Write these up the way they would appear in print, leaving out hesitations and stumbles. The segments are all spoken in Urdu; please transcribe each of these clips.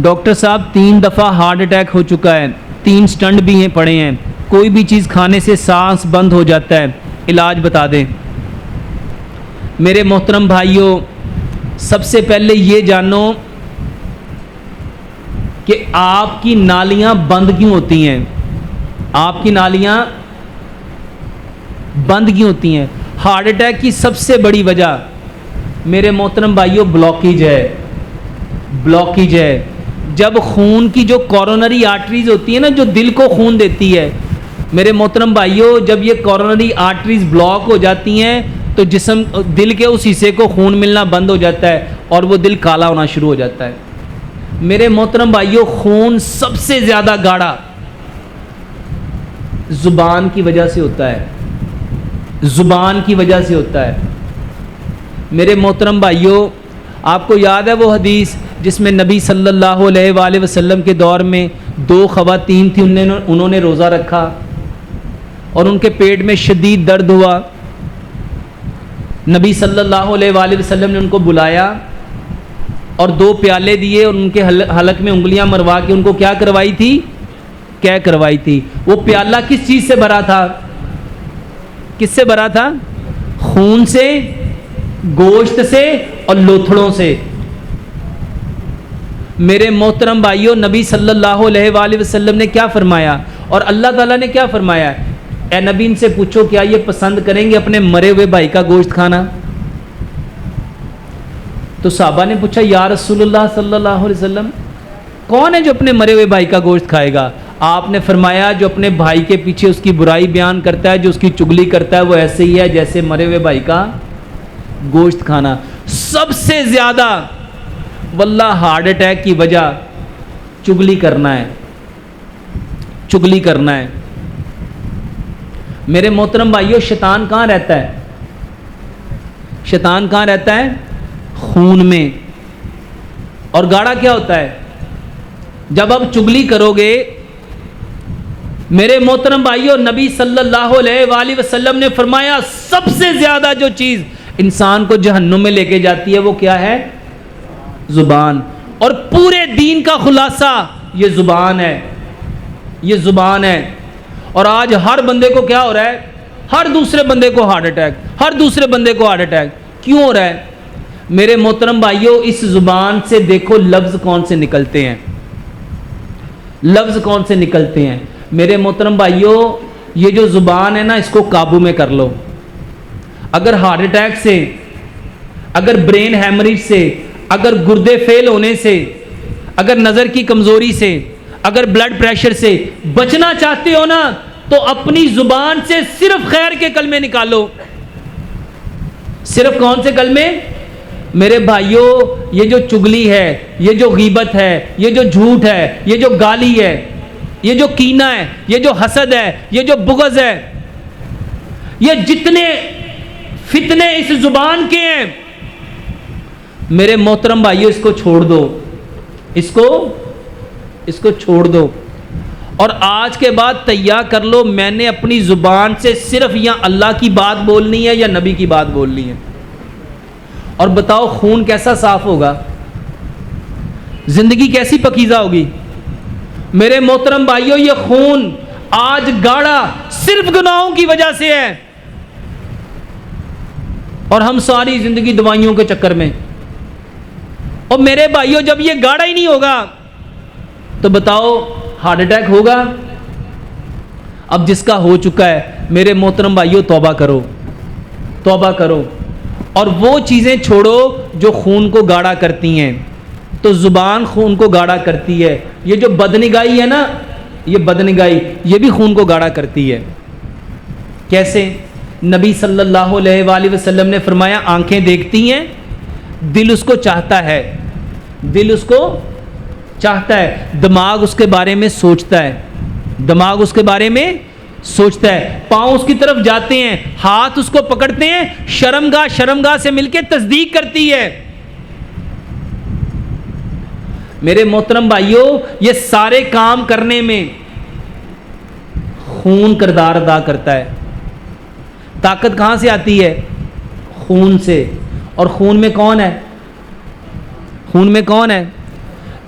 ڈاکٹر صاحب 3 دفعہ ہارٹ اٹیک ہو چکا ہے, 3 سٹنٹ بھی ہیں پڑے ہیں, کوئی بھی چیز کھانے سے سانس بند ہو جاتا ہے, علاج بتا دیں. میرے محترم بھائیوں, سب سے پہلے یہ جانو کہ آپ کی نالیاں بند کیوں ہوتی ہیں. آپ کی نالیاں بند کیوں ہوتی ہیں؟ ہارٹ اٹیک کی سب سے بڑی وجہ میرے محترم بھائیوں بلاکیج ہے. بلاکیج ہے. جب خون کی جو کورونری آرٹریز ہوتی ہیں نا, جو دل کو خون دیتی ہے, میرے محترم بھائیوں جب یہ کورونری آرٹریز بلاک ہو جاتی ہیں تو جسم دل کے اس حصے کو خون ملنا بند ہو جاتا ہے اور وہ دل کالا ہونا شروع ہو جاتا ہے. میرے محترم بھائیوں خون سب سے زیادہ گاڑھا زبان کی وجہ سے ہوتا ہے. زبان کی وجہ سے ہوتا ہے. میرے محترم بھائیوں, آپ کو یاد ہے وہ حدیث جس میں نبی صلی اللہ علیہ وآلہ وسلم کے دور میں 2 خواتین تھیں, انہوں نے روزہ رکھا اور ان کے پیٹ میں شدید درد ہوا. نبی صلی اللہ علیہ وآلہ وسلم نے ان کو بلایا اور 2 پیالے دیے اور ان کے حلق میں انگلیاں مروا کے ان کو کیا کروائی تھی؟ کیا کروائی تھی؟ وہ پیالہ کس چیز سے بھرا تھا؟ کس سے بھرا تھا؟ خون سے, گوشت سے اور لوتھڑوں سے. میرے محترم بھائیوں, نبی صلی اللہ علیہ وآلہ وسلم نے کیا فرمایا اور اللہ تعالیٰ نے کیا فرمایا؟ اے نبی ان سے پوچھو کیا یہ پسند کریں گے اپنے مرے ہوئے بھائی کا گوشت کھانا؟ تو صحابہ نے پوچھا یا رسول اللہ صلی اللہ علیہ وسلم کون ہے جو اپنے مرے ہوئے بھائی کا گوشت کھائے گا؟ آپ نے فرمایا جو اپنے بھائی کے پیچھے اس کی برائی بیان کرتا ہے, جو اس کی چگلی کرتا ہے, وہ ایسے ہی ہے جیسے مرے ہوئے بھائی کا گوشت کھانا. سب سے زیادہ واللہ ہارٹ اٹیک کی وجہ چگلی کرنا ہے. چگلی کرنا ہے. میرے محترم بھائیوں, شیطان کہاں رہتا ہے؟ شیطان کہاں رہتا ہے؟ خون میں. اور گاڑھا کیا ہوتا ہے؟ جب آپ چگلی کرو گے میرے محترم بھائیوں, نبی صلی اللہ علیہ وآلہ وسلم نے فرمایا سب سے زیادہ جو چیز انسان کو جہنم میں لے کے جاتی ہے وہ کیا ہے؟ زبان. اور پورے دین کا خلاصہ یہ زبان ہے. یہ زبان ہے. اور آج ہر بندے کو کیا ہو رہا ہے؟ ہر دوسرے بندے کو ہارٹ اٹیک, ہر دوسرے بندے کو ہارٹ اٹیک. کیوں ہو رہا ہے؟ میرے محترم بھائیوں, اس زبان سے دیکھو لفظ کون سے نکلتے ہیں. لفظ کون سے نکلتے ہیں. میرے محترم بھائیوں, یہ جو زبان ہے نا, اس کو قابو میں کر لو. اگر ہارٹ اٹیک سے, اگر برین ہیمریج سے, اگر گردے فیل ہونے سے, اگر نظر کی کمزوری سے, اگر بلڈ پریشر سے بچنا چاہتے ہو نا, تو اپنی زبان سے صرف خیر کے کلمے نکالو. صرف کون سے کلمے؟ میرے بھائیوں, یہ جو چگلی ہے, یہ جو غیبت ہے, یہ جو جھوٹ ہے, یہ جو گالی ہے, یہ جو کینہ ہے, یہ جو حسد ہے, یہ جو بغض ہے, یہ جتنے فتنے اس زبان کے ہیں, میرے محترم بھائیوں اس کو چھوڑ دو. اس کو چھوڑ دو. اور آج کے بعد تیار کر لو, میں نے اپنی زبان سے صرف یا اللہ کی بات بولنی ہے یا نبی کی بات بولنی ہے. اور بتاؤ خون کیسا صاف ہوگا, زندگی کیسی پکیزہ ہوگی. میرے محترم بھائیوں, یہ خون آج گاڑھا صرف گناہوں کی وجہ سے ہے, اور ہم ساری زندگی دوائیوں کے چکر میں. اور میرے بھائیوں, جب یہ گاڑھا ہی نہیں ہوگا تو بتاؤ ہارٹ اٹیک ہوگا؟ اب جس کا ہو چکا ہے میرے محترم بھائیوں, توبہ کرو, توبہ کرو, اور وہ چیزیں چھوڑو جو خون کو گاڑھا کرتی ہیں. تو زبان خون کو گاڑھا کرتی ہے. یہ جو بدنگاہی ہے نا, یہ بدنگاہی, یہ بھی خون کو گاڑھا کرتی ہے. کیسے؟ نبی صلی اللہ علیہ وآلہ وسلم نے فرمایا آنکھیں دیکھتی ہیں, دل اس کو چاہتا ہے, دل اس کو چاہتا ہے, دماغ اس کے بارے میں سوچتا ہے, دماغ اس کے بارے میں سوچتا ہے, پاؤں اس کی طرف جاتے ہیں, ہاتھ اس کو پکڑتے ہیں, شرمگاہ سے مل کے تصدیق کرتی ہے. میرے محترم بھائیوں, یہ سارے کام کرنے میں خون کردار ادا کرتا ہے. طاقت کہاں سے آتی ہے؟ خون سے. اور خون میں کون ہے؟ خون میں کون ہے؟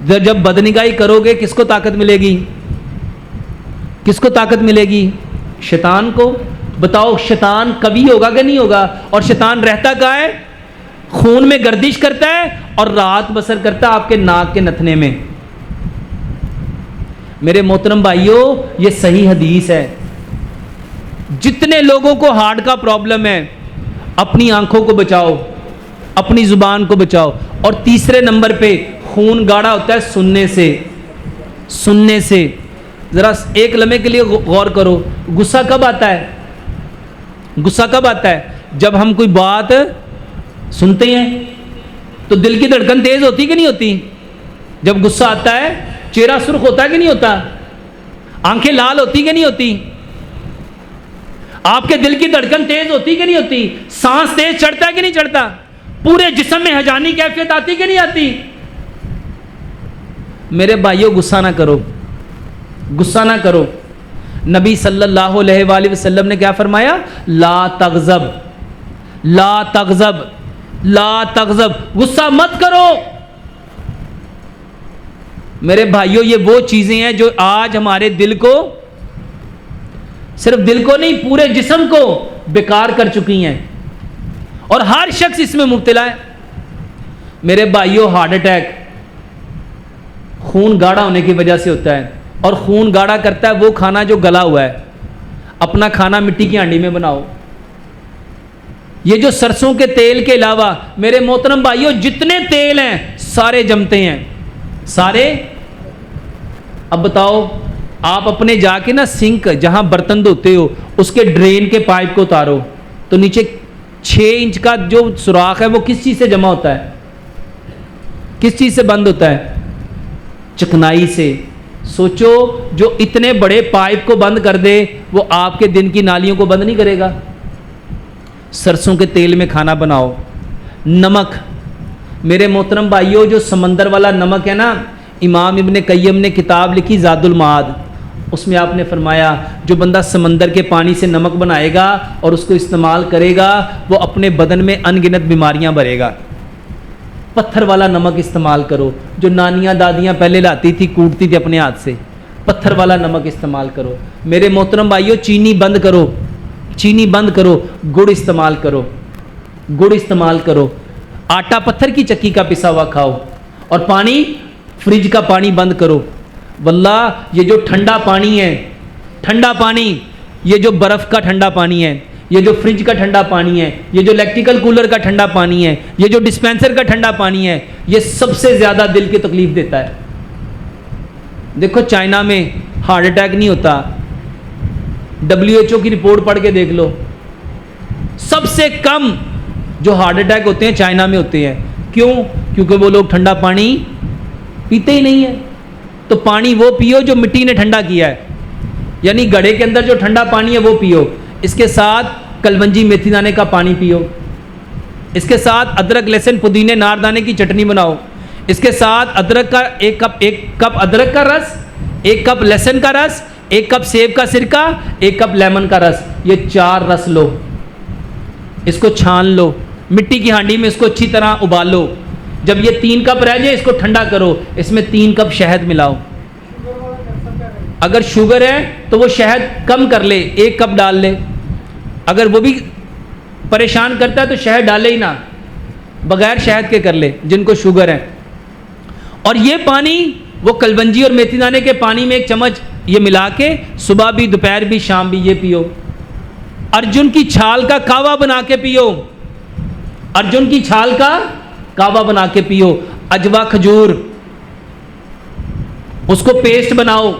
جب بدنگاہی کرو گے کس کو طاقت ملے گی؟ کس کو طاقت ملے گی؟ شیطان کو۔ بتاؤ شیطان کبھی ہوگا کہ نہیں ہوگا؟ اور شیطان رہتا کہاں ہے؟ خون میں گردش کرتا ہے اور رات بسر کرتا ہے آپ کے ناک کے نتھنے میں۔ میرے محترم بھائیوں یہ صحیح حدیث ہے۔ جتنے لوگوں کو ہارٹ کا پرابلم ہے اپنی آنکھوں کو بچاؤ، اپنی زبان کو بچاؤ۔ اور تیسرے نمبر پہ خون گاڑھا ہوتا ہے سننے سے۔ سننے سے ذرا ایک لمحے کے لیے غور کرو، غصہ کب آتا ہے؟ غصہ کب آتا ہے؟ جب ہم کوئی بات سنتے ہیں تو دل کی دھڑکن تیز ہوتی کہ نہیں ہوتی؟ جب غصہ آتا ہے چہرہ سرخ ہوتا ہے کہ نہیں ہوتا؟ آنکھیں لال ہوتی کہ نہیں ہوتی؟ آپ کے دل کی دھڑکن تیز ہوتی کہ نہیں ہوتی؟ سانس تیز چڑھتا ہے کہ نہیں چڑھتا؟ پورے جسم میں ہجانی کیفیت آتی کہ نہیں آتی؟ میرے بھائیوں غصہ نہ کرو، غصہ نہ کرو۔ نبی صلی اللہ علیہ وآلہ وسلم نے کیا فرمایا؟ لا تغضب، لا تغضب، لا تغضب، غصہ مت کرو۔ میرے بھائیوں یہ وہ چیزیں ہیں جو آج ہمارے دل کو، صرف دل کو نہیں پورے جسم کو بیکار کر چکی ہیں، اور ہر شخص اس میں مبتلا ہے۔ میرے بھائیوں ہارٹ اٹیک خون گاڑھا ہونے کی وجہ سے ہوتا ہے، اور خون گاڑھا کرتا ہے وہ کھانا جو گلا ہوا ہے۔ اپنا کھانا مٹی کی ہانڈی میں بناؤ۔ یہ جو سرسوں کے تیل کے علاوہ میرے محترم بھائیوں جتنے تیل ہیں سارے جمتے ہیں، سارے۔ اب بتاؤ آپ اپنے جا کے نا سنک جہاں برتن دھوتے ہو اس کے ڈرین کے پائپ کو اتارو تو نیچے 6 انچ کا جو سوراخ ہے وہ کس چیز سے جمع ہوتا ہے؟ کس چیز سے بند ہوتا ہے؟ چکنائی سے۔ سوچو جو اتنے بڑے پائپ کو بند کر دے وہ آپ کے دن کی نالیوں کو بند نہیں کرے گا؟ سرسوں کے تیل میں کھانا بناؤ۔ نمک، میرے محترم بھائیوں جو سمندر والا نمک ہے نا، امام ابن قیم نے کتاب لکھی زاد المعاد، اس میں آپ نے فرمایا جو بندہ سمندر کے پانی سے نمک بنائے گا اور اس کو استعمال کرے گا وہ اپنے بدن میں ان گنت بیماریاں بھرے گا۔ پتھر والا نمک استعمال کرو، جو نانیاں دادیاں پہلے لاتی تھی کوٹتی تھی اپنے ہاتھ سے، پتھر والا نمک استعمال کرو۔ میرے محترم بھائیوں چینی بند کرو، چینی بند کرو، گڑ استعمال کرو، گڑ استعمال کرو۔ آٹا پتھر کی چکی کا پسا ہوا کھاؤ، اور پانی فریج کا پانی بند کرو۔ واللہ یہ جو ٹھنڈا پانی ہے، ٹھنڈا پانی، یہ جو برف کا ٹھنڈا پانی ہے، یہ جو فریج کا ٹھنڈا پانی ہے، یہ جو الیکٹریکل کولر کا ٹھنڈا پانی ہے، یہ جو ڈسپینسر کا ٹھنڈا پانی ہے، یہ سب سے زیادہ دل کی تکلیف دیتا ہے۔ دیکھو چائنا میں ہارٹ اٹیک نہیں ہوتا، WHO کی رپورٹ پڑھ کے دیکھ لو، سب سے کم جو ہارٹ اٹیک ہوتے ہیں چائنا میں ہوتے ہیں۔ کیوں؟ کیونکہ وہ لوگ ٹھنڈا پانی پیتے ہی نہیں ہیں۔ تو پانی وہ پیو جو مٹی نے ٹھنڈا کیا ہے، یعنی گڑھے کے اندر جو ٹھنڈا پانی ہے وہ پیو، اس کے ساتھ کلونجی میتھی دانے کا پانی پیو، اس کے ساتھ ادرک لہسن پودینے ناردانے کی چٹنی بناؤ، اس کے ساتھ ادرک کا ایک کپ ادرک کا رس، 1 کپ لہسن کا رس، 1 کپ سیب کا سرکہ، 1 کپ لیمن کا رس، یہ 4 رس لو، اس کو چھان لو، مٹی کی ہانڈی میں اس کو اچھی طرح ابالو۔ جب یہ 3 کپ رہ جائے اس کو ٹھنڈا کرو، اس میں 3 کپ شہد ملاؤ۔ اگر شوگر ہے تو وہ شہد کم کر لے، 1 کپ ڈال لے، اگر وہ بھی پریشان کرتا ہے تو شہد ڈالے ہی نہ، بغیر شہد کے کر لے جن کو شوگر ہے۔ اور یہ پانی وہ کلونجی اور میتھی دانے کے پانی میں 1 چمچ یہ ملا کے صبح بھی دوپہر بھی شام بھی یہ پیو۔ ارجن کی چھال کا کہوہ بنا کے پیو، ارجن کی چھال کا کہوہ بنا کے پیو۔ اجوا کھجور اس کو پیسٹ بناؤ،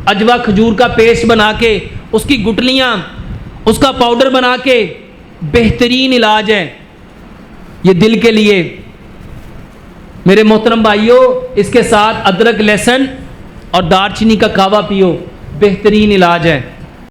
اجوا کھجور کا پیسٹ بنا کے اس کی گٹلیاں اس کا پاؤڈر بنا کے، بہترین علاج ہے یہ دل کے لیے۔ میرے محترم بھائیوں اس کے ساتھ ادرک لہسن اور دار چینی کا کہوہ پیو، بہترین علاج ہے۔